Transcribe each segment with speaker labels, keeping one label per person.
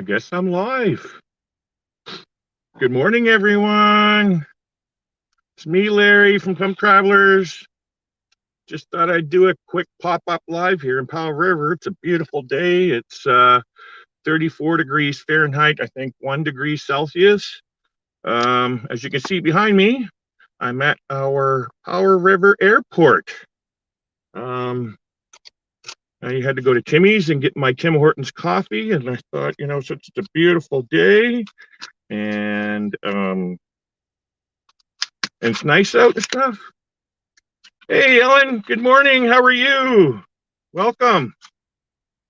Speaker 1: guess I'm live. Good morning, everyone. It's me, Larry from Plump Travelers. Just thought I'd do a quick pop-up live here in Powell River. It's a beautiful day. It's 34 degrees Fahrenheit, I think 1 degree Celsius. As you can see behind me, I'm at our Powell River Airport. I had to go to Timmy's and get my Tim Hortons coffee, and I thought, since it's a beautiful day, and it's nice out and stuff. Hey, Ellen, good morning. How are you? Welcome.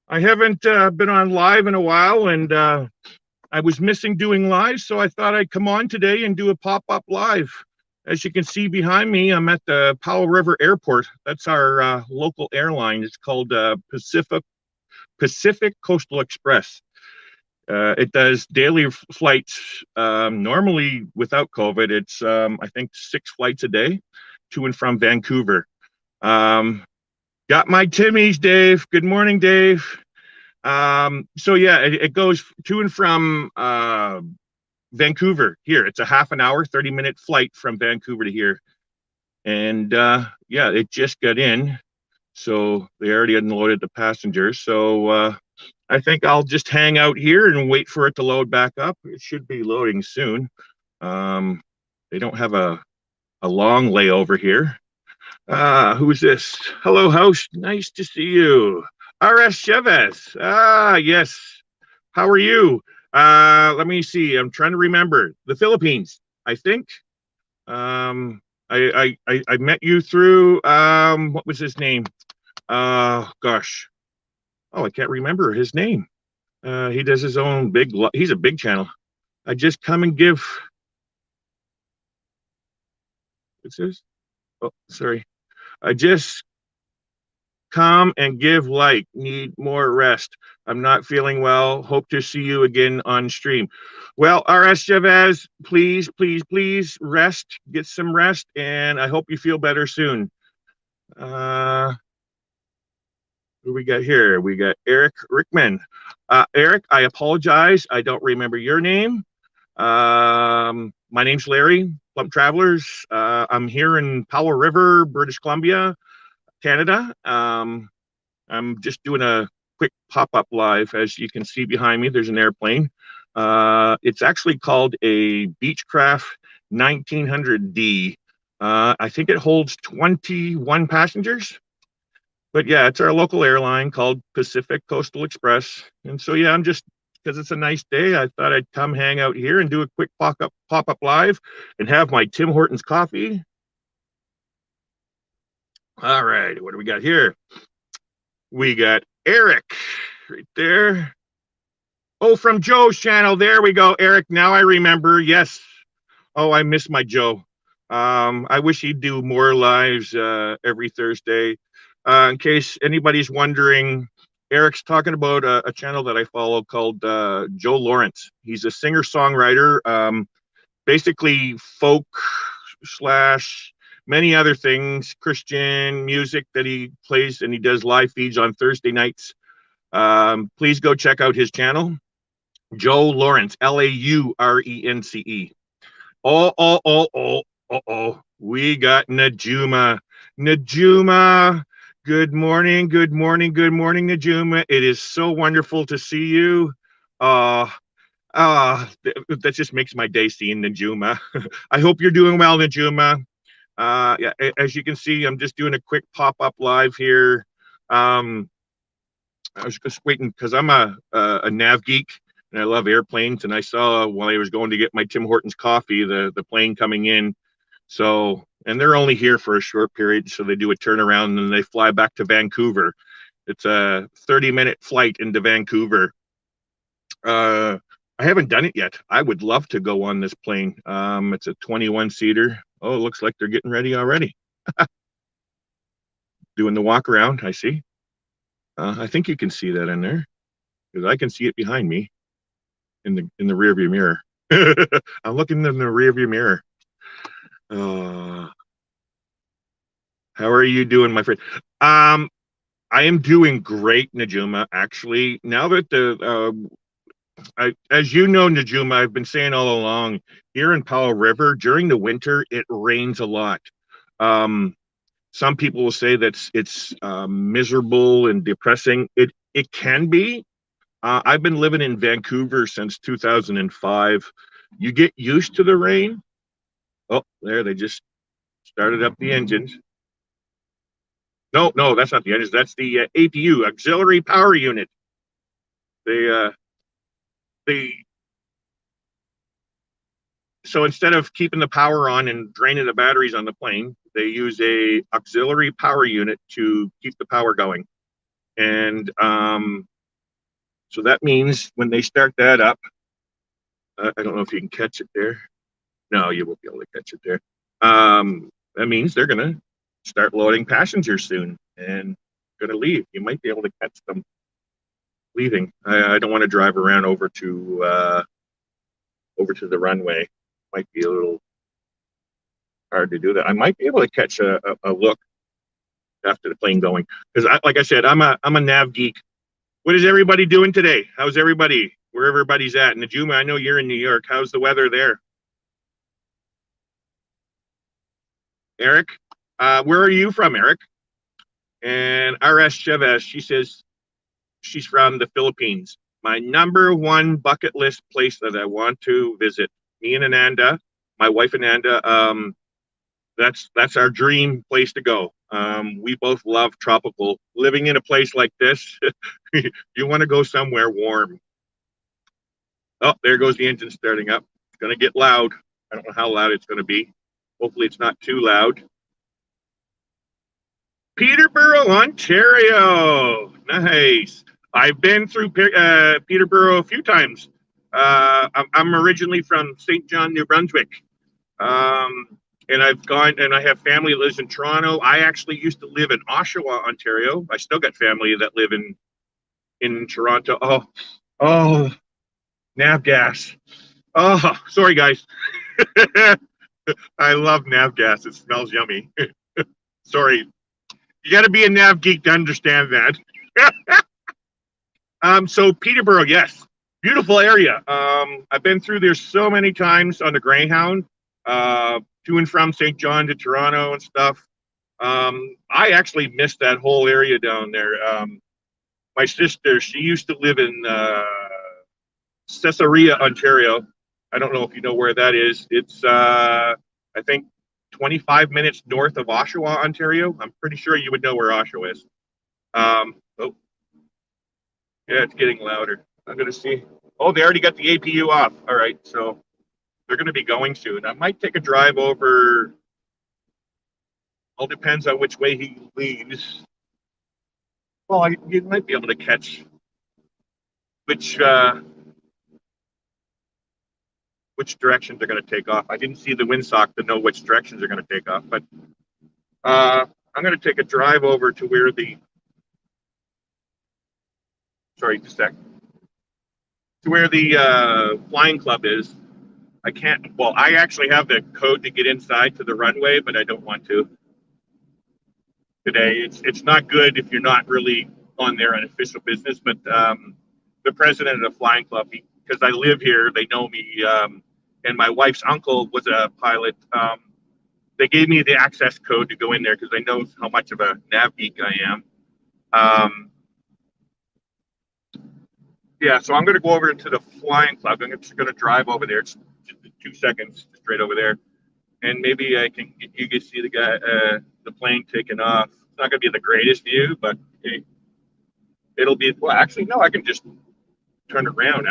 Speaker 1: I haven't been on live in a while, and I was missing doing live, so I thought I'd come on today and do a pop-up live. As you can see behind me, I'm at the Powell River Airport. That's our local airline. It's called Pacific Coastal Express. It does daily flights. Normally, without COVID, it's I think 6 flights a day to and from Vancouver. Got my Timmy's, Dave. Good morning, Dave. So yeah, it goes to and from Vancouver here. It's a half an hour, 30-minute flight from Vancouver to here. And yeah, it just got in. So they already unloaded the passengers. So I think I'll just hang out here and wait for it to load back up. It should be loading soon. They don't have a long layover here. Who's this? Hello, host. Nice to see you. R.S. Chavez. Yes. How are you? Let me see. I'm trying to remember. The Philippines, I think. I met you through, what was his name? Gosh. Oh, I can't remember his name. He does his own he's a big channel. I just come and give. What's this? Oh, sorry. I just come and give like, need more rest. I'm not feeling well. Hope to see you again on stream. Well, R.S. Chavez, please, please, please rest, get some rest, and I hope you feel better soon. Who we got here? We got Eric Rickman. Eric, I apologize. I don't remember your name. My name's Larry, Plump Travelers. I'm here in Powell River, British Columbia, Canada. I'm just doing a quick pop-up live. As you can see behind me, there's an airplane. It's actually called a Beechcraft 1900D. I think it holds 21 passengers. But yeah, it's our local airline called Pacific Coastal Express. And so yeah, I'm just, because it's a nice day, I thought I'd come hang out here and do a quick pop-up live and have my Tim Hortons coffee. All right, what do we got here? We got Eric right there. Oh, from Joe's channel. There we go, Eric. Now I remember. Yes. Oh, I miss my Joe. I wish he'd do more lives every Thursday. In case anybody's wondering, Eric's talking about a channel that I follow called Joe Lawrence. He's a singer-songwriter, basically folk slash many other things, Christian music that he plays, and he does live feeds on Thursday nights. Please go check out his channel, Joe Lawrence, Laurence. Oh, we got Najuma. Najuma, good morning, good morning, good morning, Najuma. It is so wonderful to see you. That just makes my day seeing Najuma. I hope you're doing well, Najuma. Yeah, as you can see, I'm just doing a quick pop-up live here. I was just waiting because I'm a nav geek and I love airplanes. And I saw while I was going to get my Tim Hortons coffee, the plane coming in. So, and they're only here for a short period, so they do a turnaround and they fly back to Vancouver. It's a 30-minute flight into Vancouver. I haven't done it yet. I would love to go on this plane. It's a 21-seater. Oh, it looks like they're getting ready already. Doing the walk around, I see. I think you can see that in there because I can see it behind me in the rearview mirror. I'm looking in the rearview mirror. How are you doing, my friend? I am doing great, Najuma. Actually, now that as you know, Najuma, I've been saying all along, here in Powell River during the winter, it rains a lot. Um, some people will say that it's miserable and depressing. It can be. I've been living in Vancouver since 2005. You get used to the rain. Oh, there they just started up the engines. No, no, that's not the engines. That's the APU, auxiliary power unit. They so instead of keeping the power on and draining the batteries on the plane, they use a auxiliary power unit to keep the power going. And so that means when they start that up, I don't know if you can catch it there. No, you won't be able to catch it there. That means they're going to start loading passengers soon and going to leave. You might be able to catch them leaving. I don't want to drive around over to the runway. Might be a little hard to do that. I might be able to catch a look after the plane going because, like I said, I'm a nav geek. What is everybody doing today? How's everybody? Where everybody's at? Najuma, I know you're in New York. How's the weather there? Eric, where are you from, Eric? And RS Chavez, she says she's from the Philippines. My number one bucket list place that I want to visit. Me and Ananda, my wife Ananda, that's our dream place to go. We both love tropical. Living in a place like this, you want to go somewhere warm. Oh, there goes the engine starting up. It's going to get loud. I don't know how loud it's going to be. Hopefully it's not too loud. Peterborough, Ontario. Nice. I've been through Peterborough a few times. I'm originally from St. John, New Brunswick. And I've gone and I have family that lives in Toronto. I actually used to live in Oshawa, Ontario. I still got family that live in Toronto. Oh, nav gas. Oh, sorry guys. I love nav gas. It smells yummy. Sorry. You got to be a nav geek to understand that. So Peterborough, yes, beautiful area. I've been through there so many times on the Greyhound, to and from St. John to Toronto and stuff. I actually missed that whole area down there. My sister, she used to live in Caesarea, Ontario. I don't know if you know where that is. It's, I think, 25 minutes north of Oshawa, Ontario. I'm pretty sure you would know where Oshawa is. Oh, yeah, it's getting louder. I'm going to see. Oh, they already got the APU off. All right, so they're going to be going soon. I might take a drive over. All depends on which way he leaves. Well, you might be able to catch which which directions they're going to take off. I didn't see the windsock to know which directions they're going to take off, but I'm going to take a drive over to where the sorry, just a sec, to where the flying club is. I can't. Well, I actually have the code to get inside to the runway, but I don't want to today. It's not good if you're not really on there on official business. But the president of the flying club, because I live here, they know me, and my wife's uncle was a pilot. They gave me the access code to go in there because they know how much of a nav geek I am. Yeah, so I'm going to go over to the flying club. I'm just going to drive over there. It's just 2 seconds, straight over there, and maybe I can you can see the guy, the plane taking off. It's not going to be the greatest view, but hey, it'll be. Well, actually, no, I can just turn it around.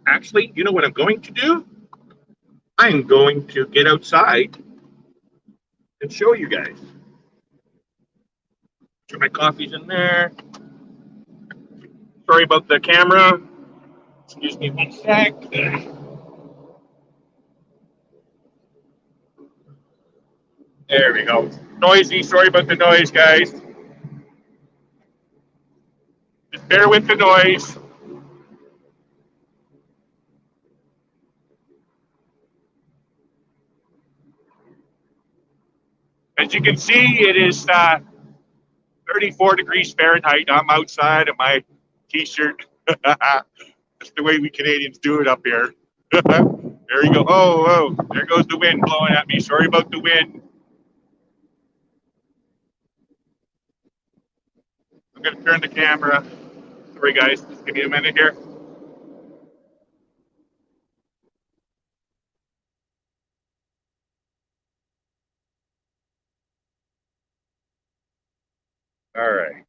Speaker 1: Actually, you know what I'm going to do? I'm going to get outside and show you guys. My coffee's in there. Sorry about the camera. Excuse me 1 sec. There we go. Noisy. Sorry about the noise, guys. Just bear with the noise. As you can see, it is 34 degrees Fahrenheit. I'm outside in my t-shirt. That's the way we Canadians do it up here. There you go. Oh, there goes the wind blowing at me. Sorry about the wind. I'm going to turn the camera. Sorry, guys. Just give me a minute here. All right.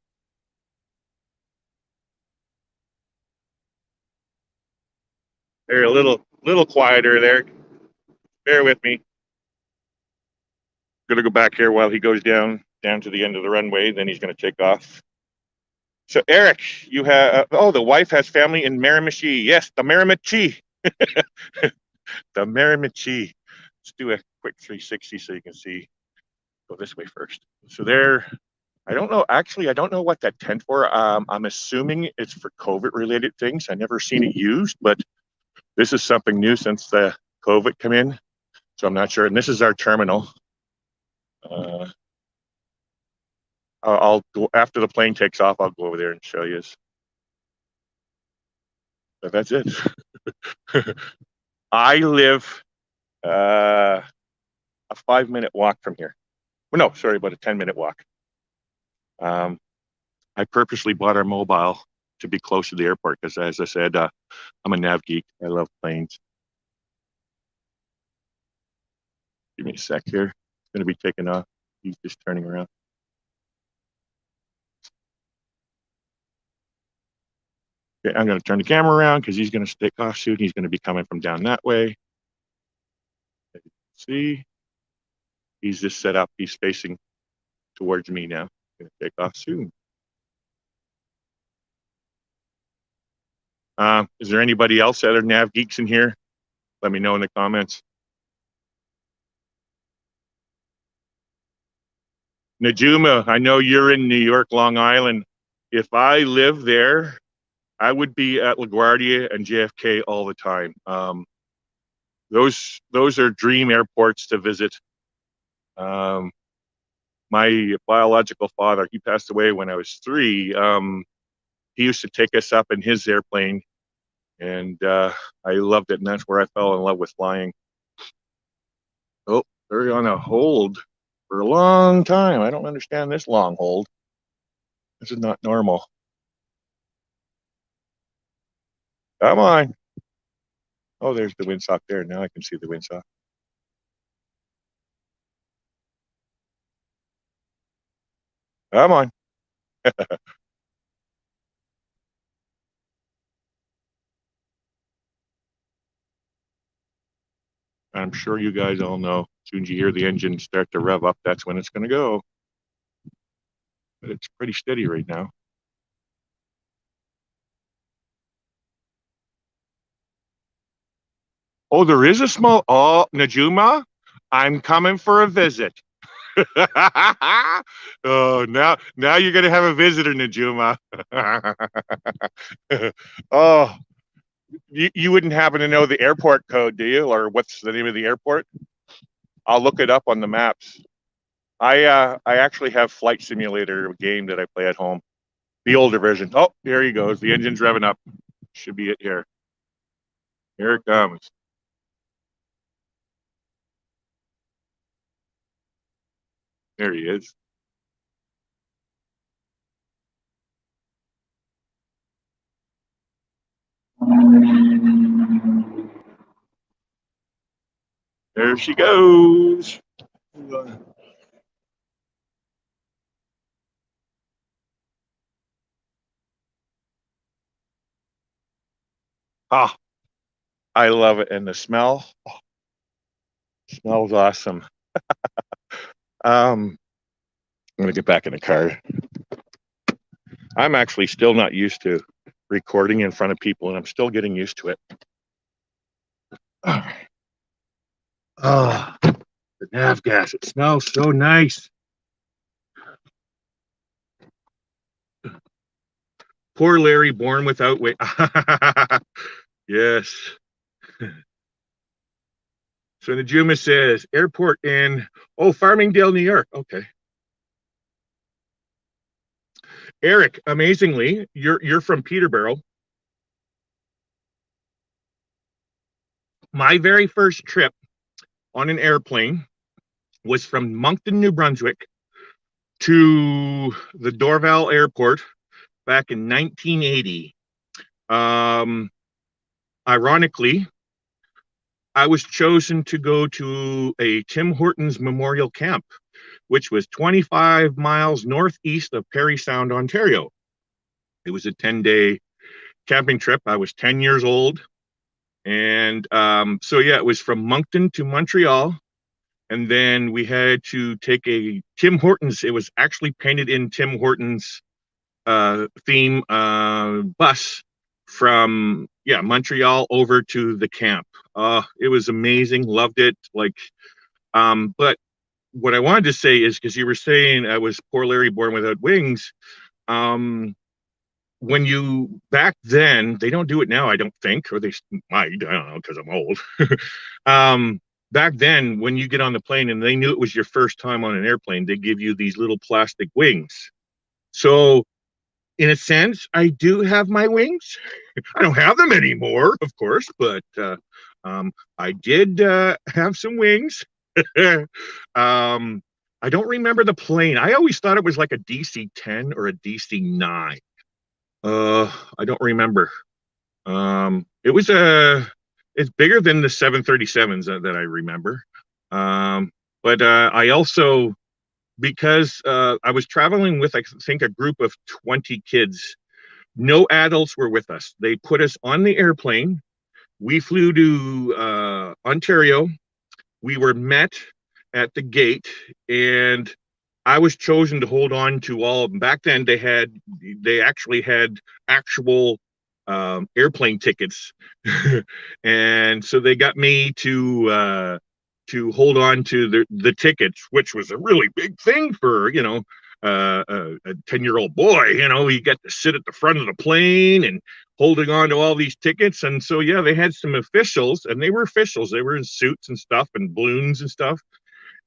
Speaker 1: They're a little quieter there. Bear with me. Going to go back here while he goes down to the end of the runway. Then he's going to take off. So Eric, you have the wife has family in Miramichi. Yes, the Miramichi. The Miramichi. Let's do a quick 360 so you can see. Go this way first. So there. I don't know. Actually, I don't know what that tent for. I'm assuming it's for COVID-related things. I never seen it used, but this is something new since the COVID come in. So I'm not sure. And this is our terminal. I'll go after the plane takes off. I'll go over there and show you. But that's it. I live a 5-minute walk from here. Well, no, sorry, about a 10-minute walk. I purposely bought our mobile to be close to the airport because, as I said, I'm a nav geek. I love planes. Give me a sec here. It's going to be taking off. He's just turning around. Okay, I'm going to turn the camera around because he's going to take off soon. He's going to be coming from down that way. See, he's just set up. He's facing towards me now. Going to take off soon. Is there anybody else that are nav geeks in here? Let me know in the comments. Najuma, I know you're in New York, Long Island. If I lived there, I would be at LaGuardia and JFK all the time. Those are dream airports to visit. My biological father, he passed away when I was 3. He used to take us up in his airplane, and I loved it, and that's where I fell in love with flying. Oh, they're on a hold for a long time. I don't understand this long hold. This is not normal. Come on. Oh, there's the windsock there. Now I can see the windsock. Come on. I'm sure you guys all know. As soon as you hear the engine start to rev up, that's when it's going to go. But it's pretty steady right now. Oh, there is a small. Oh, Najuma, I'm coming for a visit. Oh, now you're going to have a visitor, Najuma. Oh, you wouldn't happen to know the airport code, do you? Or what's the name of the airport? I'll look it up on the maps. I actually have Flight Simulator game that I play at home. The older version. Oh, here he goes. The engine's revving up. Should be it here. Here it comes. There he is. There she goes. Ah, I love it. And the smell, smells awesome. I'm going to get back in the car. I'm actually still not used to recording in front of people, and I'm still getting used to it. Oh, the nav gas, it smells so nice. Poor Larry, born without weight. Yes. So Najuma says, airport in, Farmingdale, New York. Okay. Eric, amazingly, you're from Peterborough. My very first trip on an airplane was from Moncton, New Brunswick to the Dorval Airport back in 1980. Um, Ironically, I was chosen to go to a Tim Hortons Memorial Camp, which was 25 miles northeast of Parry Sound, Ontario. It was a 10-day camping trip. I was 10 years old. And so, yeah, it was from Moncton to Montreal. And then we had to take a Tim Hortons. It was actually painted in Tim Hortons theme bus from Montreal over to the camp. It was amazing. Loved it. But what I wanted to say is, because you were saying I was poor Larry born without wings. Um, when you back then, they don't do it now, I don't think, or they might. I don't know, because I'm old. Back then, when you get on the plane and they knew it was your first time on an airplane, they give you these little plastic wings. So in a sense, I do have my wings. I don't have them anymore, of course, but I did have some wings. I don't remember the plane. I always thought it was like a DC-10 or a DC-9. I don't remember. It was it's bigger than the 737s that I remember. But I also, because I was traveling with, I think, a group of 20 kids. No adults were with us. They put us on the airplane. We flew to Ontario. We were met at the gate, and I was chosen to hold on to all of them. Back then, they actually had actual airplane tickets, and so they got me to hold on to the tickets, which was a really big thing for a 10-year-old boy. You get to sit at the front of the plane and holding on to all these tickets. And so, yeah, they had some officials, and they were officials. They were in suits and stuff and balloons and stuff.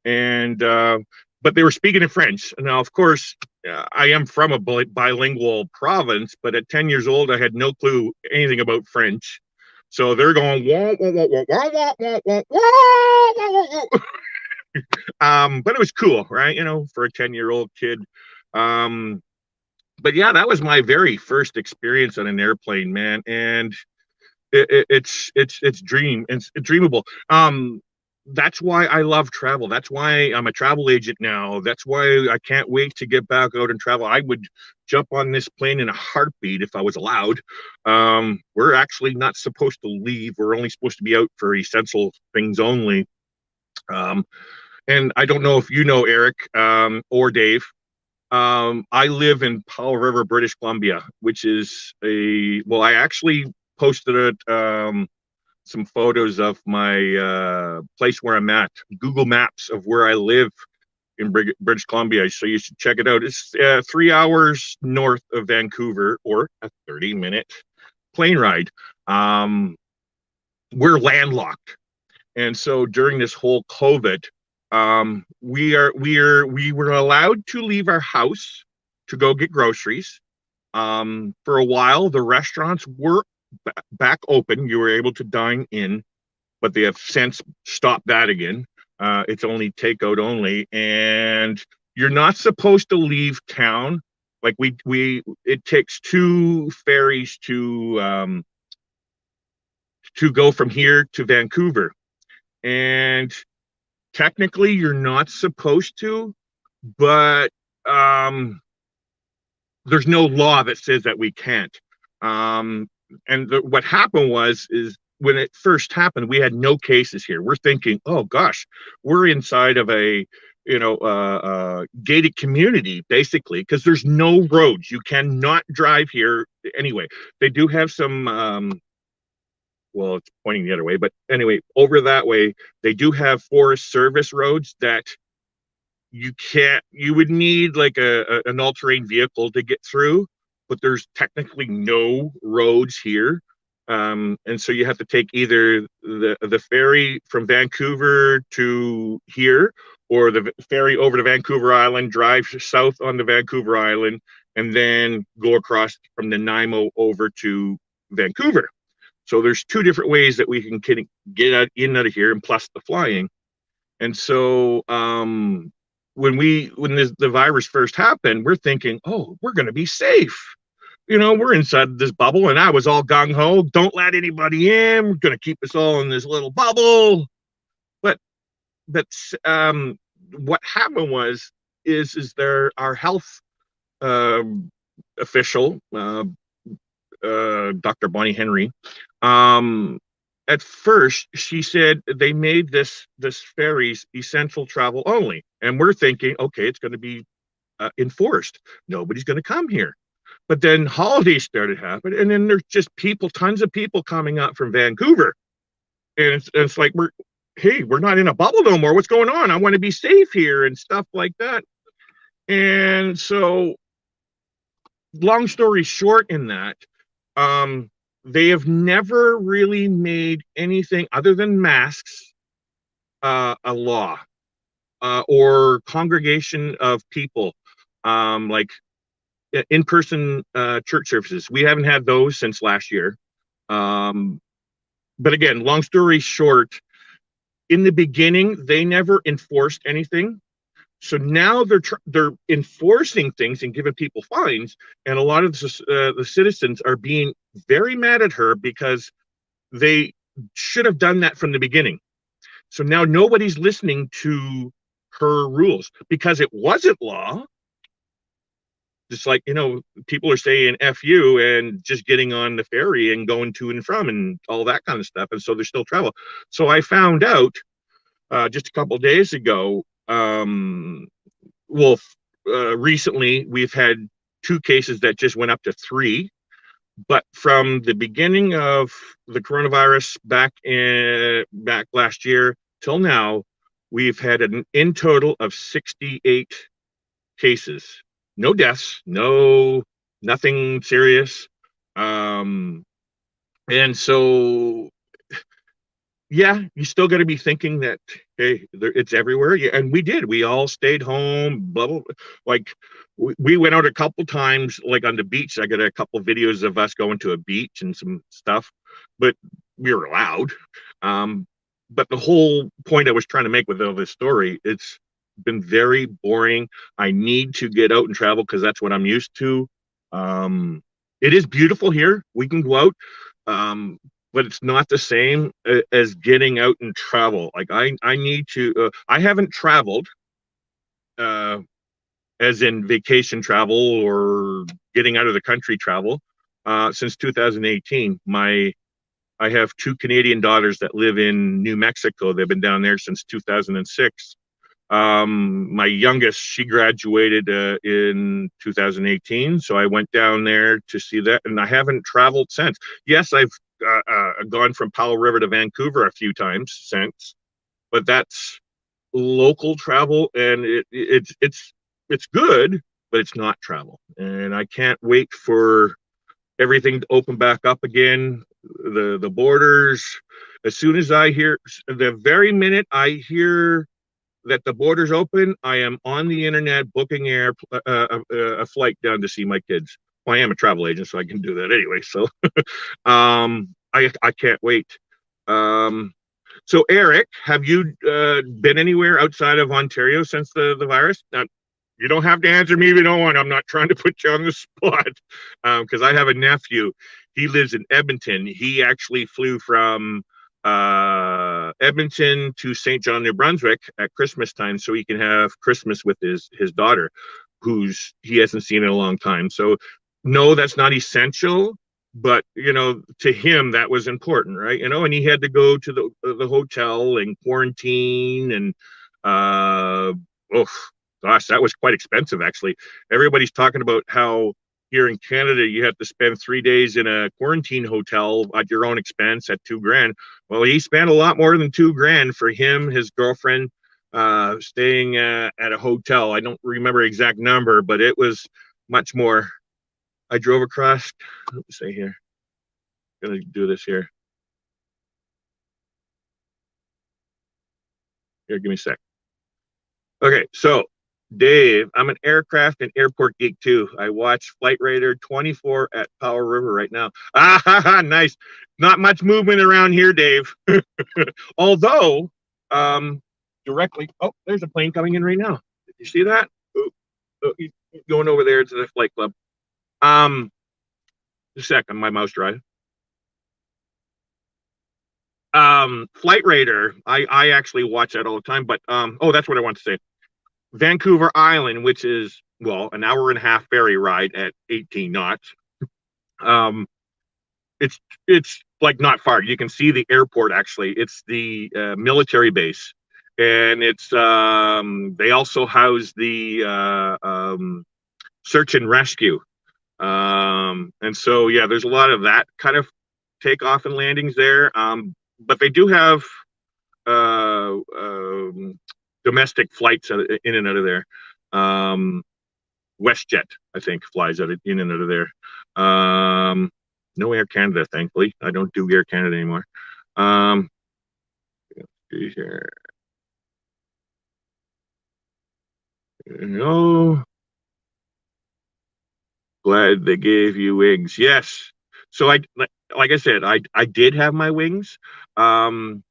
Speaker 1: And but they were speaking in French. Now, of course, I am from a bilingual province, but at 10 years old, I had no clue anything about French. So they're going wah, wah, wah, wah, wah, wah, wah, wah, wah, wah, wah. But it was cool, right? For a 10-year-old kid. But yeah, that was my very first experience on an airplane, man, and it's dreamable. That's why I love travel. That's why I'm a travel agent now. That's why I can't wait to get back out and travel. I would jump on this plane in a heartbeat if I was allowed. We're actually not supposed to leave. We're only supposed to be out for essential things only. And I don't know if you know, Eric, or Dave. I live in Powell River, British Columbia, which is I actually posted it, some photos of my place where I'm at, Google Maps of where I live in British Columbia. So you should check it out. It's 3 hours north of Vancouver, or a 30-minute plane ride. We're landlocked. And so during this whole COVID, we were allowed to leave our house to go get groceries. For a while, the restaurants were back open. You were able to dine in, but they have since stopped that again. It's only takeout only, and you're not supposed to leave town. Like it takes 2 ferries to go from here to Vancouver, and technically you're not supposed to, but there's no law that says that we can't. And what happened is when it first happened, we had no cases here. We're thinking, oh gosh, we're inside of a gated community, basically, because there's no roads. You cannot drive here anyway. They do have some well, it's pointing the other way, but anyway, over that way, they do have Forest Service roads that you would need like an all-terrain vehicle to get through, but there's technically no roads here. And so you have to take either the ferry from Vancouver to here, or the ferry over to Vancouver Island, drive south on the Vancouver Island, and then go across from Nanaimo over to Vancouver. So there's two different ways that we can get out, in and out of here, and plus the flying. And so when the virus first happened, we're thinking, oh, we're going to be safe. We're inside this bubble, and I was all gung ho. Don't let anybody in. We're going to keep us all in this little bubble. But what happened is there our health official, Dr. Bonnie Henry. At first, she said they made this ferries essential travel only, and we're thinking, okay, it's going to be enforced. Nobody's going to come here. But then holidays started happening, and then there's just tons of people coming up from Vancouver, and it's like we're not in a bubble no more. What's going on? I want to be safe here and stuff like that. And so, long story short, in that, they have never really made anything other than masks a law, or congregation of people, like in-person church services. We haven't had those since last year. But again, long story short, in the beginning, they never enforced anything. So now they're enforcing things and giving people fines, and a lot of the citizens are being very mad at her because they should have done that from the beginning. So now nobody's listening to her rules because it wasn't law. Just like, people are saying F you and just getting on the ferry and going to and from and all that kind of stuff. And so there's still travel. So I found out just a couple of days ago, recently we've had 2 cases that just went up to 3. But from the beginning of the coronavirus back last year till now, we've had in total of 68 cases. No deaths, nothing serious. And so, yeah, you still got to be thinking that, hey, it's everywhere. Yeah, and we did. We all stayed home. Blah, blah, blah. Like, we went out a couple times, like on the beach. I got a couple videos of us going to a beach and some stuff, but we were allowed. But the whole point I was trying to make with all this story, it's been very boring. I need to get out and travel because that's what I'm used to. It is beautiful here. We can go out. But it's not the same as getting out and travel. Like I need to, I haven't traveled as in vacation travel or getting out of the country travel since 2018. I have 2 Canadian daughters that live in New Mexico. They've been down there since 2006. My youngest, she graduated in 2018, so I went down there to see that, and I haven't traveled since. Yes, I've gone from Powell River to Vancouver a few times since, but that's local travel, and it's good, but it's not travel. And I can't wait for everything to open back up again. The borders. As soon as the very minute I hear that the borders open, I am on the internet booking a flight down to see my kids. Well, I am a travel agent, so I can do that anyway. So I can't wait. So Eric, have you been anywhere outside of Ontario since the virus? Now, you don't have to answer me if you don't want. I'm not trying to put you on the spot because I have a nephew. He lives in Edmonton. He actually flew from Edmonton to St. John, New Brunswick at Christmas time so he can have Christmas with his daughter, he hasn't seen in a long time. So no, that's not essential, but to him that was important, right? And he had to go to the hotel and quarantine, and oh gosh, that was quite expensive actually. Everybody's talking about how here in Canada you have to spend 3 days in a quarantine hotel at your own expense at $2,000. Well, he spent a lot more than $2,000 for him, his girlfriend, staying at a hotel. I don't remember exact number, but it was much more. I drove across. Let me see here. I'm gonna do this here. Here, give me a sec. Okay, so Dave, I'm an aircraft and airport geek too. I watch Flight Radar 24 at Powell River right now. Ah, nice. Not much movement around here, Dave. Although, directly, oh, there's a plane coming in right now. Did you see that? Oh, oh, he's going over there to the flight club. Um, just a second, my mouse drive. Flight Radar, I actually watch that all the time, but oh, that's what I want to say. Vancouver Island, which is, well, an hour and a half ferry ride at 18 knots. Um, it's like not far. You can see the airport actually. It's the military base, and it's they also house the search and rescue. And so yeah, there's a lot of that kind of takeoff and landings there. But they do have domestic flights in and out of there. WestJet, I think, flies out in and out of there. No Air Canada, thankfully. I don't do Air Canada anymore. Here. No. Glad they gave you wings. Yes. So like I said, I did have my wings. What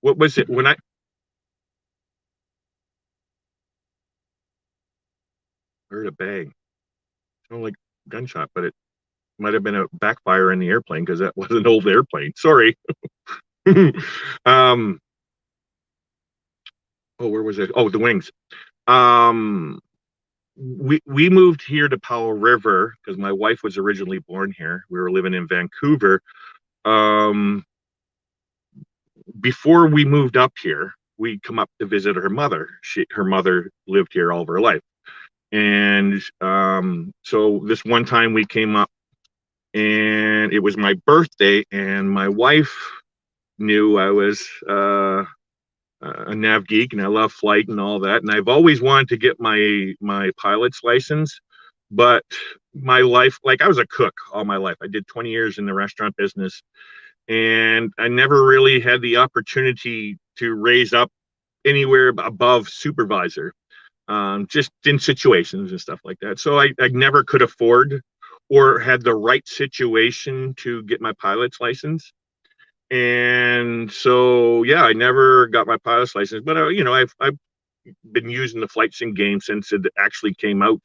Speaker 1: was it when I heard a bang? It sounded like a gunshot, but it might have been a backfire in the airplane because that was an old airplane. Sorry. um. Oh, where was it? Oh, the wings. Um. We moved here to Powell River because my wife was originally born here. We were living in Vancouver. Um. Before we moved up here, we come up to visit her mother. Her mother lived here all of her life, and so this one time we came up, and it was my birthday, and my wife knew I was a nav geek and I love flight and all that, and I've always wanted to get my pilot's license, but my life, like I was a cook all my life. I did 20 years in the restaurant business, and I never really had the opportunity to raise up anywhere above supervisor, just in situations and stuff like that. So I never could afford or had the right situation to get my pilot's license. And so, yeah, I never got my pilot's license, but I've been using the flight sim game since it actually came out.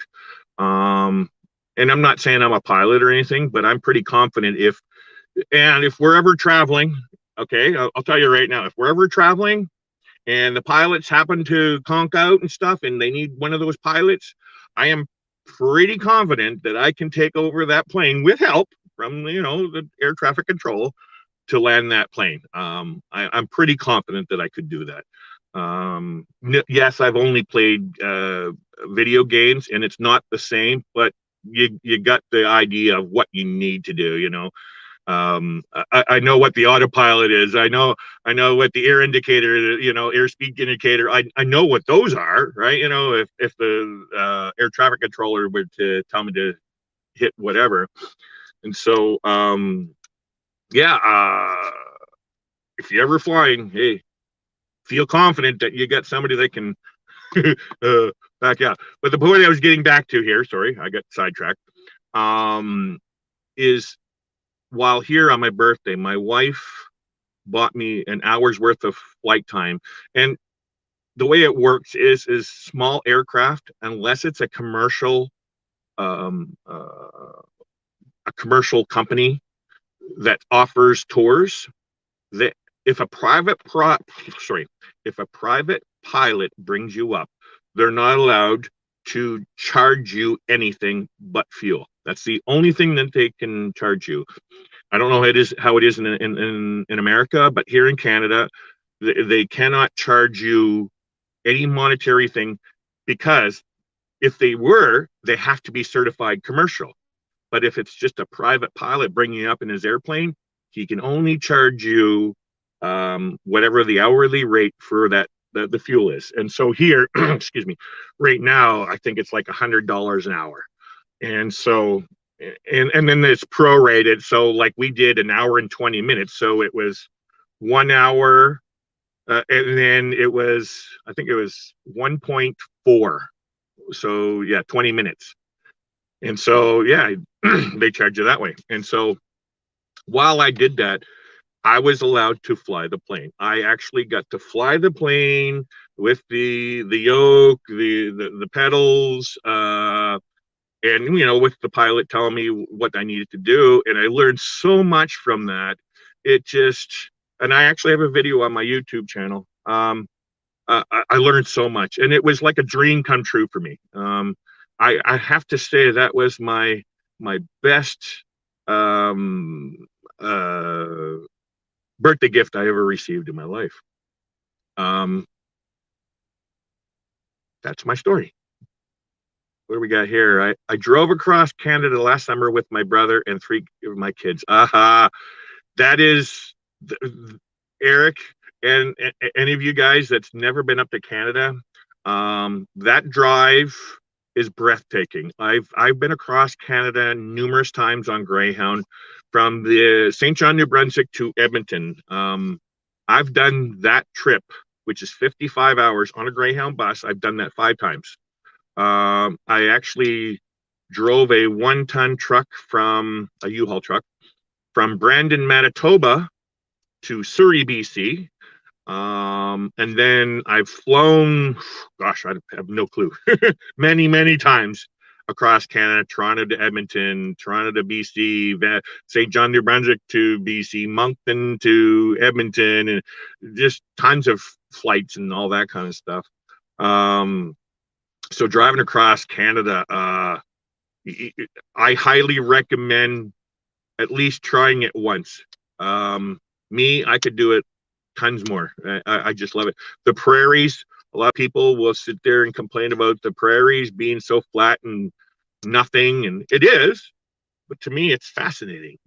Speaker 1: Um, and I'm not saying I'm a pilot or anything, but I'm pretty confident if we're ever traveling, okay, I'll tell you right now, if we're ever traveling and the pilots happen to conk out and stuff and they need one of those pilots, I am pretty confident that I can take over that plane with help from, the air traffic control to land that plane. I'm pretty confident that I could do that. Yes, I've only played video games and it's not the same, but you got the idea of what you need to do. I know what the autopilot is. I know what the air indicator, airspeed indicator. I know what those are, right? If the air traffic controller were to tell me to hit whatever. And so, yeah, if you're ever flying, hey, feel confident that you got somebody that can back out. But the point I was getting back to here, sorry, I got sidetracked, is while here on my birthday, my wife bought me an hour's worth of flight time. And the way it works is small aircraft, unless it's a commercial company that offers tours, that if a private pilot brings you up, they're not allowed to charge you anything but fuel. That's the only thing that they can charge you. I don't know how it is in America, but here in Canada, they cannot charge you any monetary thing, because if they were, they have to be certified commercial. But if it's just a private pilot bringing you up in his airplane, he can only charge you whatever the hourly rate for the fuel is. And so here, excuse me, right now, I think it's like $100 an hour. And so, and then it's prorated. So like we did an hour and 20 minutes. So it was 1 hour, And then I think it was 1.4. So yeah, 20 minutes. And so, yeah, they charge you that way. And so while I did that, I was allowed to fly the plane. I actually got to fly the plane with the yoke, the pedals, and with the pilot telling me what I needed to do. And I learned so much from that. It just, and I actually have a video on my YouTube channel. I learned so much, and it was like a dream come true for me. I have to say that was my best um, uh, birthday gift I ever received in my life. Um, that's my story. What do we got here? I drove across Canada last summer with my brother and 3 of my kids. Aha, that is Eric and any of you guys that's never been up to Canada. That drive is breathtaking. I've been across Canada numerous times on Greyhound from the St. John, New Brunswick to Edmonton. I've done that trip, which is 55 hours on a Greyhound bus. I've done that 5 times. I actually drove a 1-ton truck from a U-Haul truck from Brandon, Manitoba to Surrey, BC. And then I've flown, gosh, I have no clue, many, many times across Canada, Toronto to Edmonton, Toronto to BC, St. John, New Brunswick to BC, Moncton to Edmonton, and just tons of flights and all that kind of stuff. So driving across Canada, I highly recommend at least trying it once. I could do it tons more. I just love it. The prairies, a lot of people will sit there and complain about the prairies being so flat and nothing, and it is, but to me, it's fascinating.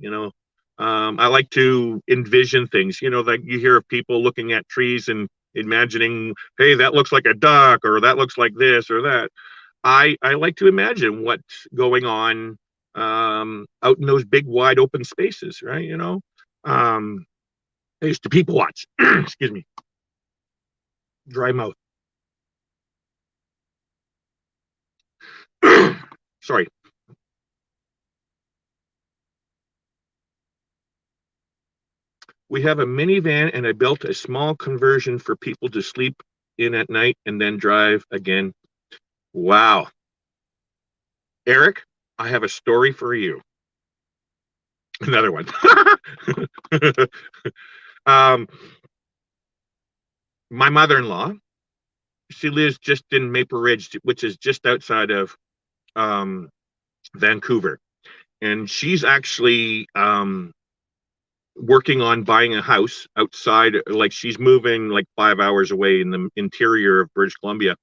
Speaker 1: I like to envision things, like you hear of people looking at trees and imagining, hey, that looks like a duck, or that looks like this or that. I like to imagine what's going on out in those big, wide open spaces, right? I used to people watch. Excuse me. Dry mouth. Sorry. We have a minivan, and I built a small conversion for people to sleep in at night and then drive again. Wow. Eric, I have a story for you. Another one. My mother-in-law, she lives just in Maple Ridge, which is just outside of Vancouver. And she's actually working on buying a house outside, like she's moving like 5 hours away in the interior of British Columbia.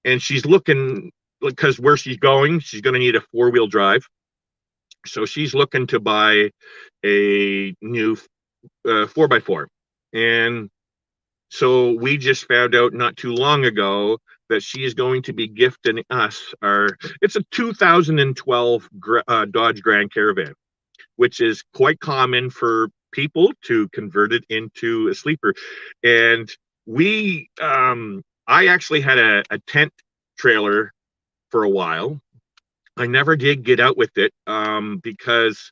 Speaker 1: And she's looking, because where she's going to need a 4-wheel drive. So she's looking to buy a new 4x4. And so we just found out not too long ago that she is going to be gifting us it's a 2012 Dodge Grand Caravan, which is quite common for people to convert it into a sleeper. And I actually had a tent trailer for a while. I never did get out with it because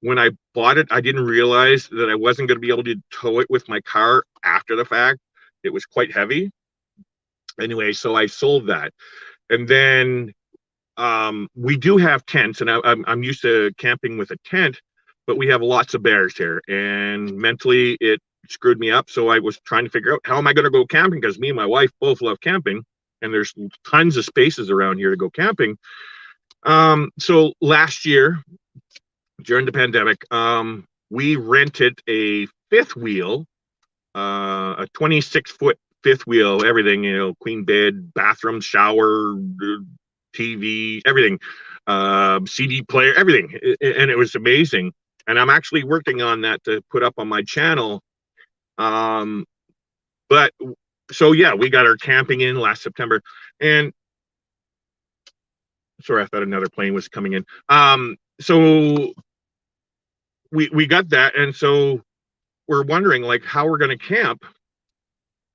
Speaker 1: when I bought it, I didn't realize that I wasn't going to be able to tow it with my car after the fact. It was quite heavy. Anyway, so I sold that. And then we do have tents, and I'm used to camping with a tent, but we have lots of bears here, and mentally it screwed me up. So I was trying to figure out, how am I going to go camping? Because me and my wife both love camping, and there's tons of spaces around here to go camping. So last year, during the pandemic, we rented a 5th wheel, a 26-foot 5th wheel, everything, queen bed, bathroom, shower, TV, everything, CD player, everything. And it was amazing. And I'm actually working on that to put up on my channel. But so, yeah, we got our camping in last September. And sorry, I thought another plane was coming in. So we got that. And so we're wondering, like, how we're going to camp.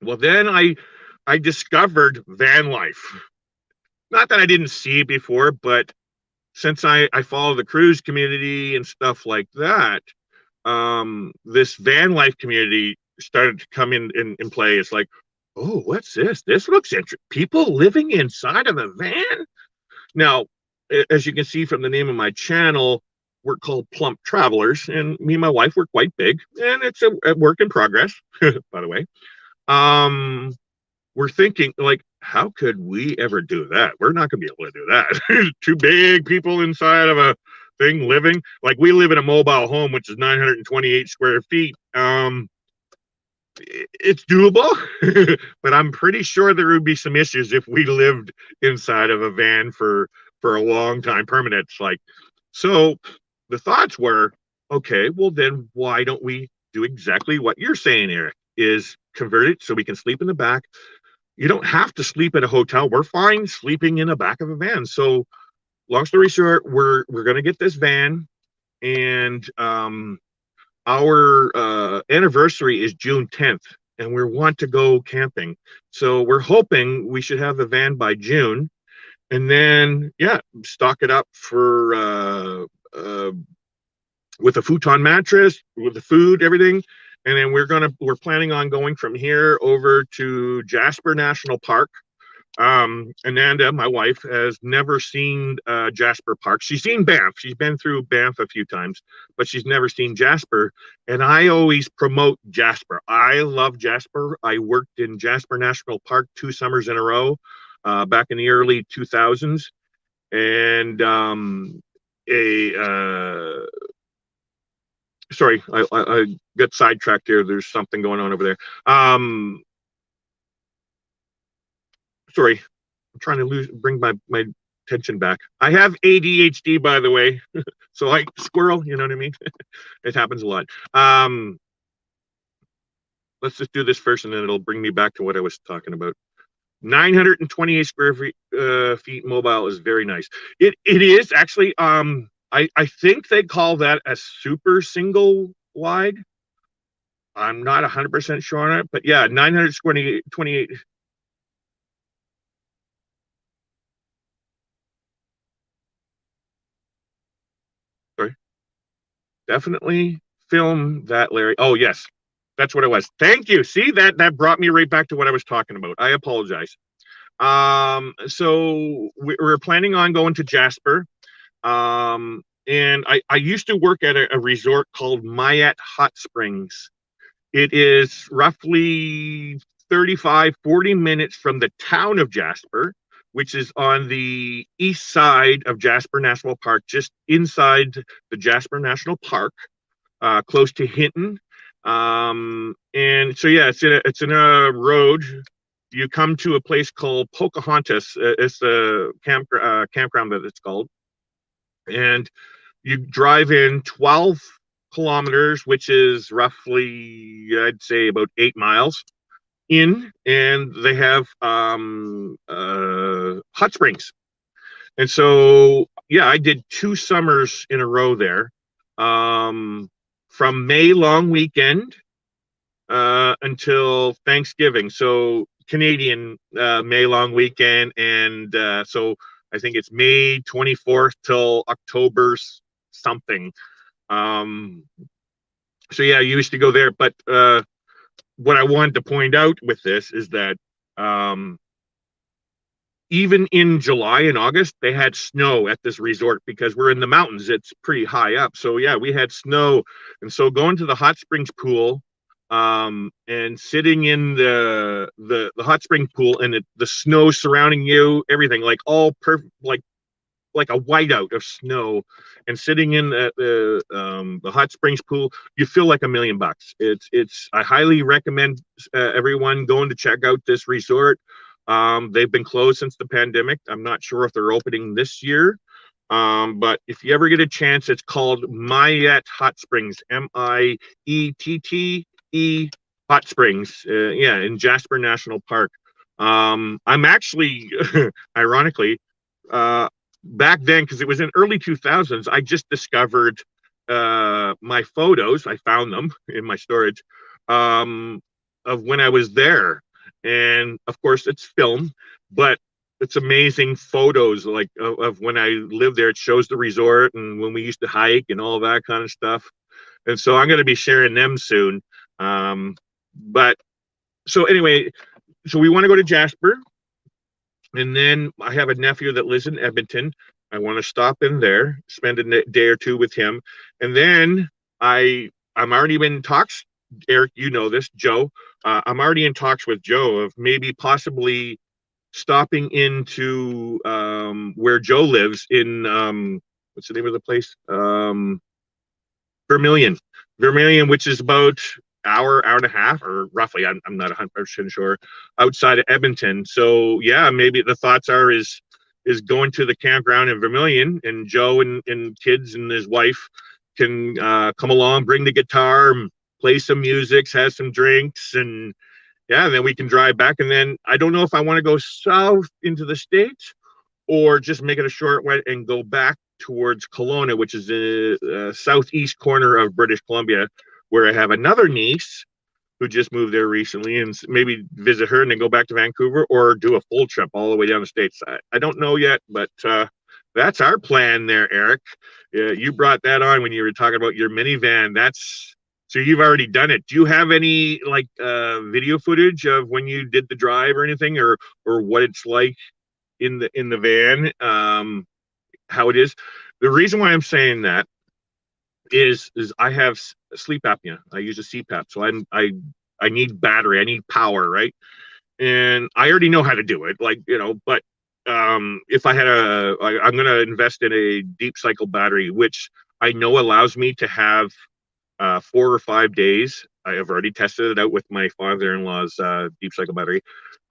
Speaker 1: Well, then I discovered van life. Not that I didn't see it before, but since I follow the cruise community and stuff like that, this van life community started to come in play. It's like, oh, what's this? This looks interesting. People living inside of a van. Now, as you can see from the name of my channel, we're called Plump Travelers, and me and my wife, we're quite big, and it's a work in progress, by the way. Um, we're thinking, like, how could we ever do that? We're not going to be able to do that. Two big people inside of a thing living. Like, we live in a mobile home, which is 928 square feet. It's doable, but I'm pretty sure there would be some issues if we lived inside of a van for a long time, permanent. Like, so the thoughts were, okay, well then why don't we do exactly what you're saying, Eric? Is convert it so we can sleep in the back. You don't have to sleep at a hotel. We're fine sleeping in the back of a van. So, long story short, we're gonna get this van, and our anniversary is June 10th, and we want to go camping. So we're hoping we should have the van by June, and then yeah, stock it up for with a futon mattress, with the food, everything. And then we're planning on going from here over to Jasper National Park. Ananda, my wife, has never seen Jasper Park. She's seen Banff. She's been through Banff a few times, but she's never seen Jasper. And I always promote Jasper. I love Jasper. I worked in Jasper National Park 2 summers in a row back in the early 2000s. And a sorry, I got sidetracked here. There's something going on over there. Sorry, I'm trying to bring my attention back. I have ADHD, by the way, so like squirrel, you know what I mean? It happens a lot. Let's just do this first, and then it'll bring me back to what I was talking about. 928 square feet mobile is very nice. It is actually. I think they call that a super single wide. I'm not 100% sure on it, but yeah, 928. Sorry, definitely film that, Larry. Oh yes, that's what it was. Thank you. See, that brought me right back to what I was talking about. I apologize. So we're planning on going to Jasper. And I used to work at a resort called Mayette Hot Springs. It is roughly 35, 40 minutes from the town of Jasper, which is on the east side of Jasper National Park, just inside the Jasper National Park, close to Hinton. And so, yeah, it's in a road. You come to a place called Pocahontas. It's the campground that it's called. And you drive in 12 kilometers, which is roughly, I'd say, about 8 miles in, and they have hot springs. And so, yeah, I did 2 summers in a row there, from May long weekend until Thanksgiving. So Canadian May long weekend, and so I think it's May 24th till October something. So yeah, I used to go there, but what I wanted to point out with this is that even in July and August, they had snow at this resort because we're in the mountains. It's pretty high up. So yeah, we had snow. And so going to the hot springs pool and sitting in the hot spring pool, and the snow surrounding you, everything like all perfect, like a whiteout of snow, and sitting in the hot springs pool, you feel like $1,000,000. It's I highly recommend everyone going to check out this resort. They've been closed since the pandemic. I'm not sure if they're opening this year. But if you ever get a chance, it's called Mayette Hot Springs, Miette Hot Springs. Yeah, in Jasper National Park. I'm actually, ironically, back then, because it was in early 2000s, I just discovered my photos. I found them in my storage of when I was there. and of course it's film, but it's amazing photos like of when I lived there. It shows the resort and when we used to hike and all that kind of stuff. And so I'm going to be sharing them soon. But so anyway, so we want to go to Jasper, and then I have a nephew that lives in Edmonton. I want to stop in there, spend a day or two with him, and then I'm already in talks. Eric, you know this, Joe. I'm already in talks with Joe of maybe possibly stopping into where Joe lives in what's the name of the place? Vermilion, Vermilion, which is about hour and a half, or roughly. I'm not 100% sure, outside of Edmonton. So yeah, maybe the thoughts are is going to the campground in Vermilion, and Joe and kids and his wife can come along, bring the guitar, and play some music, have some drinks, and yeah, then we can drive back. And then I don't know if I want to go south into the States or just make it a short one and go back towards Kelowna, which is the southeast corner of British Columbia, where I have another niece who just moved there recently, and maybe visit her and then go back to Vancouver, or do a full trip all the way down the States. I don't know yet, but that's our plan there, Eric. You brought that on when you were talking about your minivan. That's so you've already done it. Do you have any like video footage of when you did the drive or anything, or what it's like in the van, how it is? The reason why I'm saying that is I have sleep apnea. I use a CPAP, so I need battery, I need power, right? And I already know how to do it, like, but if I had I'm going to invest in a deep cycle battery, which I know allows me to have 4 or 5 days. I have already tested it out with my father-in-law's deep cycle battery.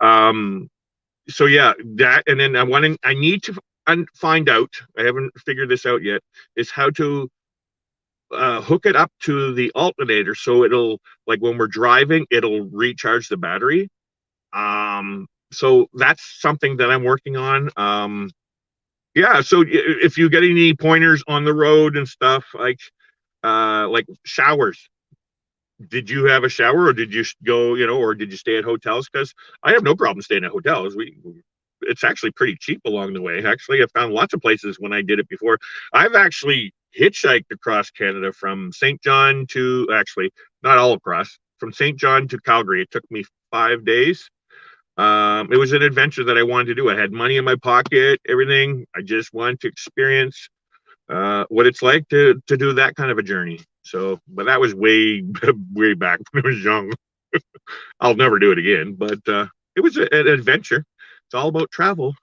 Speaker 1: So yeah, that, and then I need to find out, I haven't figured this out yet, is how to hook it up to the alternator, so it'll, like when we're driving, it'll recharge the battery. So that's something that I'm working on. Yeah, so if you get any pointers on the road and stuff, like showers, did you have a shower, or did you go, or did you stay at hotels? Because I have no problem staying at hotels. It's actually pretty cheap along the way. Actually, I found lots of places when I did it before. I've actually hitchhiked across Canada from St. John to, actually, not all across, from St. John to Calgary. It took me 5 days. It was an adventure that I wanted to do. I had money in my pocket, everything. I just wanted to experience what it's like to do that kind of a journey. So, but that was way way back when I was young. I'll never do it again, but it was an adventure. It's all about travel.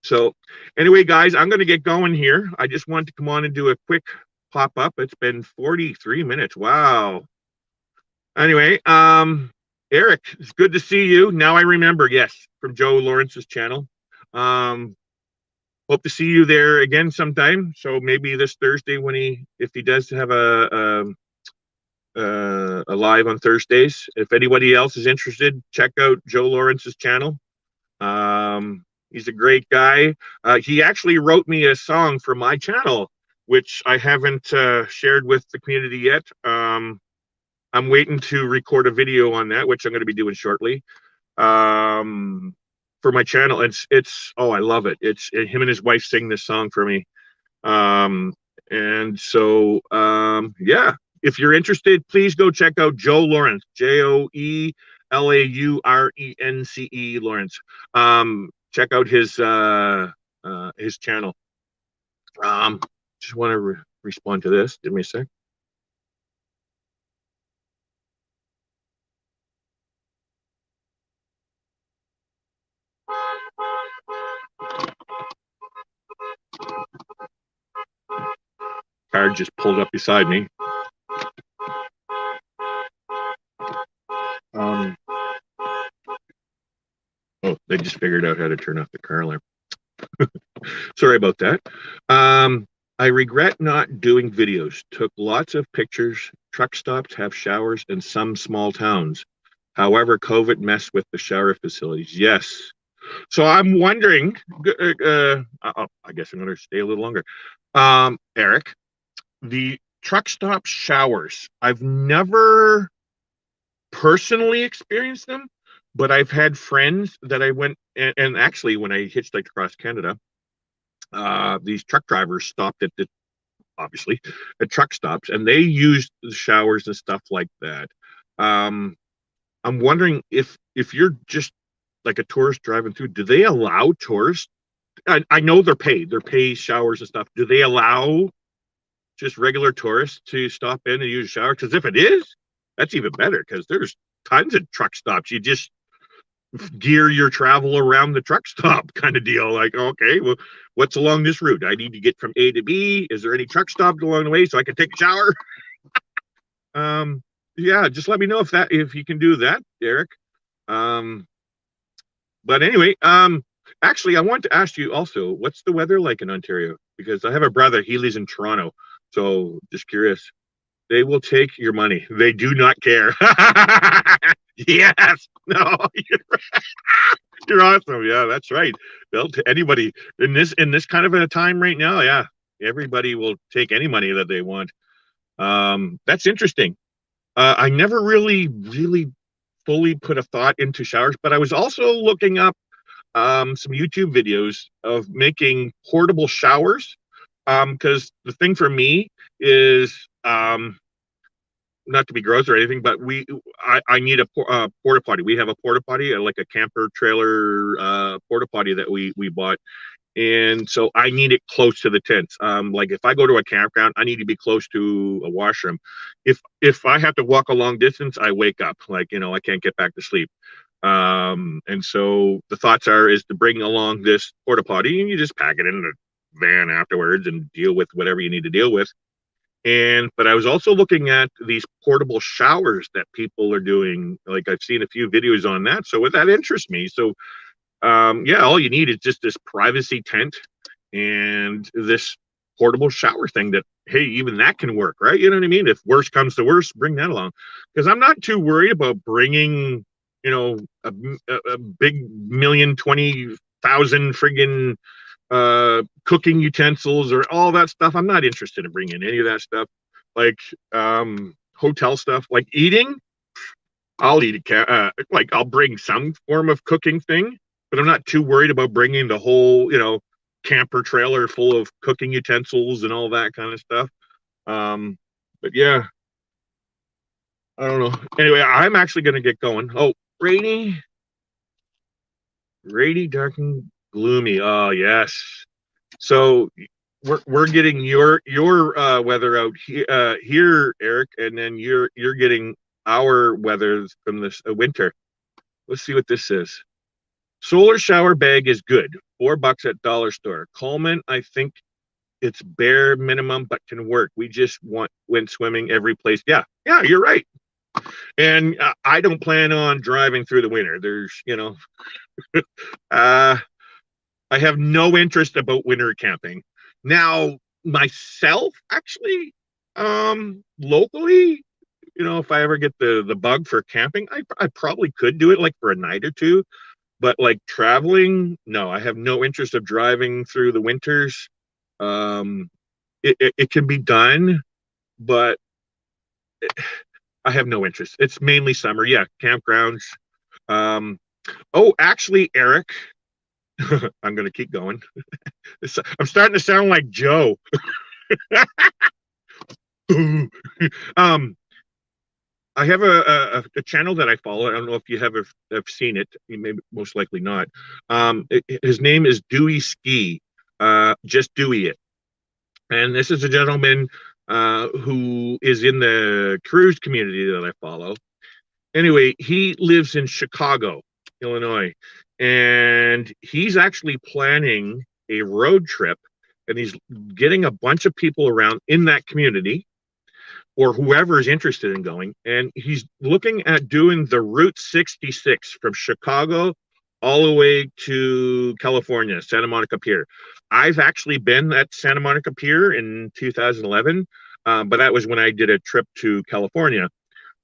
Speaker 1: So anyway, guys, I'm going to get going here. I just wanted to come on and do a quick pop up. It's been 43 minutes. Wow. Anyway, Eric, it's good to see you. Now I remember, yes, from Joe Lawrence's channel. Hope to see you there again sometime. So maybe this Thursday, if he does have a live on Thursdays. If anybody else is interested, check out Joe Lawrence's channel. He's a great guy. He actually wrote me a song for my channel, which I haven't shared with the community yet. I'm waiting to record a video on that, which I'm going to be doing shortly. For my channel, it's oh, I love it. It's him and his wife sing this song for me. And so yeah, if you're interested, please go check out Joe Lawrence, JoeLaurence Lawrence. Check out his channel. Just want to respond to this. Give me a sec. Car just pulled up beside me. Oh, they just figured out how to turn off the car alarm. Sorry about that. I regret not doing videos. Took lots of pictures. Truck stops have showers in some small towns. However, COVID messed with the shower facilities. Yes. So I'm wondering, I guess I'm going to stay a little longer. Eric, the truck stop showers, I've never personally experienced them, but I've had friends that I went and actually when I hitchhiked across Canada, these truck drivers stopped at the obviously at truck stops and they used the showers and stuff like that. Um, I'm wondering if you're just like a tourist driving through, do they allow tourists? I know they're paid. They're paid showers and stuff. Do they allow just regular tourists to stop in and use a shower? Because if it is, that's even better because there's tons of truck stops. You just gear your travel around the truck stop kind of deal. Like, okay, well, what's along this route? I need to get from A to B. Is there any truck stops along the way so I can take a shower? Yeah, just let me know if you can do that, Derek. But anyway, actually, I want to ask you also, what's the weather like in Ontario? Because I have a brother, he lives in Toronto. So just curious. They will take your money. They do not care. Yes. No, you're awesome. Yeah, that's right. They'll anybody in this kind of a time right now. Yeah, everybody will take any money that they want. That's interesting. I never really fully put a thought into showers, but I was also looking up some YouTube videos of making portable showers. Because the thing for me is not to be gross or anything, but I need a porta potty. We have a porta potty, like a camper trailer porta potty that we bought, and so I need it close to the tents. Like if I go to a campground, I need to be close to a washroom. If I have to walk a long distance, I wake up like I can't get back to sleep. And so the thoughts is to bring along this porta potty, and you just pack it in the van afterwards and deal with whatever you need to deal with. But I was also looking at these portable showers that people are doing. Like I've seen a few videos on that. So that interests me. So yeah, all you need is just this privacy tent and this portable shower thing that, hey, even that can work, right? You know what I mean? If worst comes to worst, bring that along. Because I'm not too worried about bringing, a big 1,020,000 friggin' cooking utensils or all that stuff. I'm not interested in bringing any of that stuff. Like hotel stuff, like eating. I'll eat like I'll bring some form of cooking thing, but I'm not too worried about bringing the whole, camper trailer full of cooking utensils and all that kind of stuff. But yeah, I don't know. Anyway, I'm actually going to get going. Oh, rainy, dark and gloomy. Oh yes. So we're getting your weather out here, Eric, and then you're getting our weather from this winter. Let's see what this is. Solar shower bag is good. $4 at dollar store. Coleman, I think it's bare minimum, but can work. We just went swimming every place. Yeah, you're right. And I don't plan on driving through the winter. There's, I have no interest about winter camping. Now, myself, actually, locally, if I ever get the bug for camping, I probably could do it like for a night or two. But like traveling, no, I have no interest of driving through the winters. It can be done, but I have no interest. It's mainly summer. Yeah, campgrounds. Oh, actually, Eric, I'm going to keep going. I'm starting to sound like Joe. I have a channel that I follow. I don't know if you have seen it. You may most likely not. His name is Dewey Ski. Just Dewey it. And this is a gentleman who is in the cruise community that I follow. Anyway, he lives in Chicago, Illinois, and he's actually planning a road trip, and he's getting a bunch of people around in that community or whoever is interested in going, and he's looking at doing the Route 66 from Chicago all the way to California, Santa Monica Pier. I've actually been at Santa Monica Pier in 2011, but that was when I did a trip to California.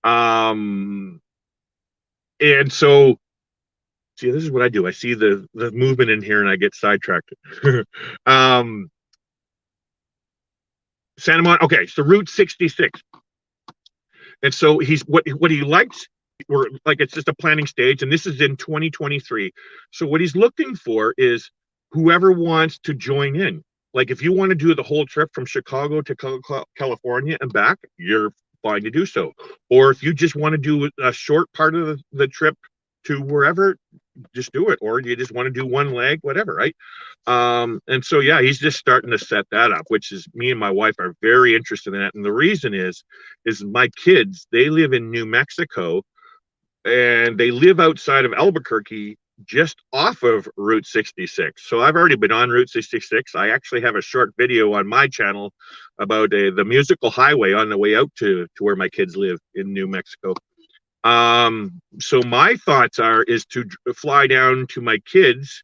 Speaker 1: And so, see, this is what I do. I see the movement in here and I get sidetracked. Santa Monica, okay, so Route 66. And so he's what he likes we're like, it's just a planning stage, and this is in 2023. So what he's looking for is whoever wants to join in. Like, if you want to do the whole trip from Chicago to California and back, you're fine to do so. Or if you just want to do a short part of the trip to wherever, just do it. Or you just want to do one leg, whatever, right? And so yeah, he's just starting to set that up, which is, me and my wife are very interested in that. And the reason is my kids, they live in New Mexico, and they live outside of Albuquerque, just off of Route 66. So I've already been on Route 66. I actually have a short video on my channel about the musical highway on the way out to where my kids live in New Mexico. So my thoughts is to fly down to my kids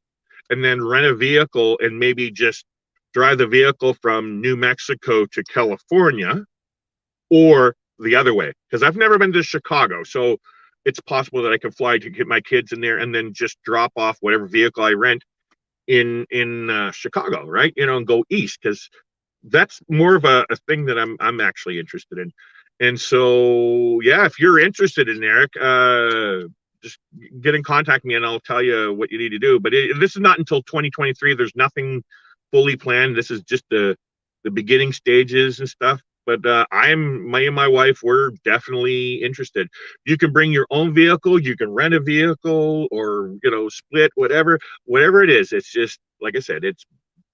Speaker 1: and then rent a vehicle and maybe just drive the vehicle from New Mexico to California, or the other way, because I've never been to Chicago. So it's possible that I can fly to get my kids in there and then just drop off whatever vehicle I rent in Chicago, right? You know, and go east, because that's more of a thing that I'm actually interested in. And so yeah, if you're interested in Eric, just get in contact with me and I'll tell you what you need to do. But this is not until 2023. There's nothing fully planned. This is just the beginning stages and stuff. But me and my wife, we're definitely interested. You can bring your own vehicle, you can rent a vehicle, or, you know, split, whatever it is. It's just, like I said, it's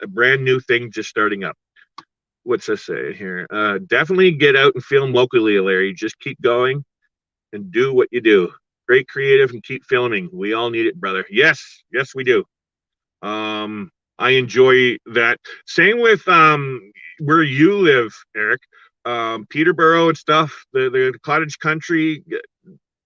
Speaker 1: a brand new thing just starting up. What's this say here? Definitely get out and film locally, Larry. Just keep going and do what you do. Great creative, and keep filming. We all need it, brother. Yes, we do. I enjoy that. Same with where you live, Eric. Peterborough and stuff, the cottage country.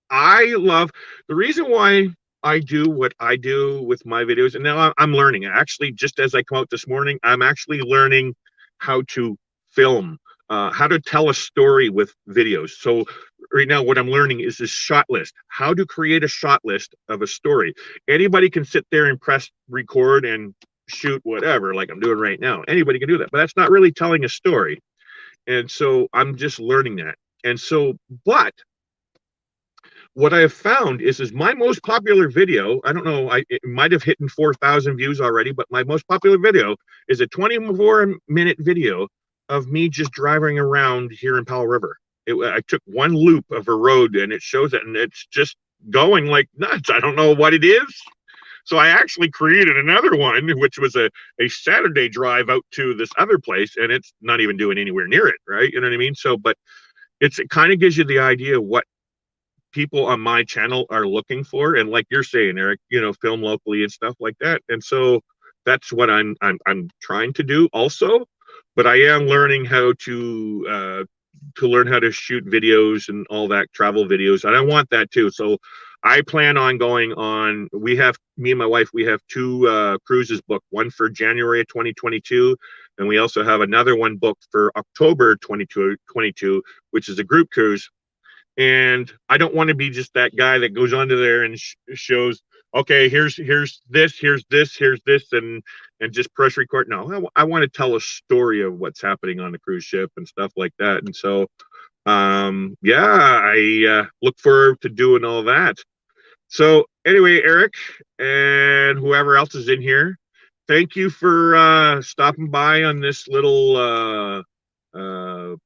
Speaker 1: I love the reason why I do what I do with my videos. And now I'm learning. Actually, just as I come out this morning, I'm actually learning how to film, how to tell a story with videos. So right now, what I'm learning is this shot list, how to create a shot list of a story. Anybody can sit there and press record and shoot whatever, like I'm doing right now. Anybody can do that, but that's not really telling a story. And so I'm just learning that. And so, but what I have found is my most popular video, I don't know, it might have hit 4,000 views already, but my most popular video is a 24-minute video of me just driving around here in Powell River. I took one loop of a road and it shows it, and it's just going like nuts. I don't know what it is. So I actually created another one, which was a Saturday drive out to this other place, and it's not even doing anywhere near it, right? You know what I mean? So, but it kind of gives you the idea of what people on my channel are looking for. And like you're saying, Eric, you know, film locally and stuff like that. And so that's what I'm trying to do also. But I am learning how to learn how to shoot videos and all that, travel videos, and I want that too. So I plan on going on. Me and my wife, we have two cruises booked. One for January of 2022, and we also have another one booked for October 2022, which is a group cruise. And I don't want to be just that guy that goes onto there and shows, okay, here's this, and just press record. No, I want to tell a story of what's happening on the cruise ship and stuff like that. And so, yeah, I look forward to doing all that. So anyway, Eric and whoever else is in here, thank you for stopping by on this little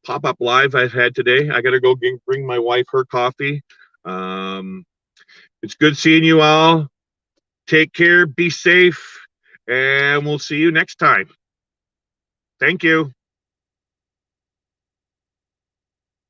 Speaker 1: pop-up live I've had today. I gotta go bring my wife her coffee. It's good seeing you all. Take care, be safe, and we'll see you next time. Thank you.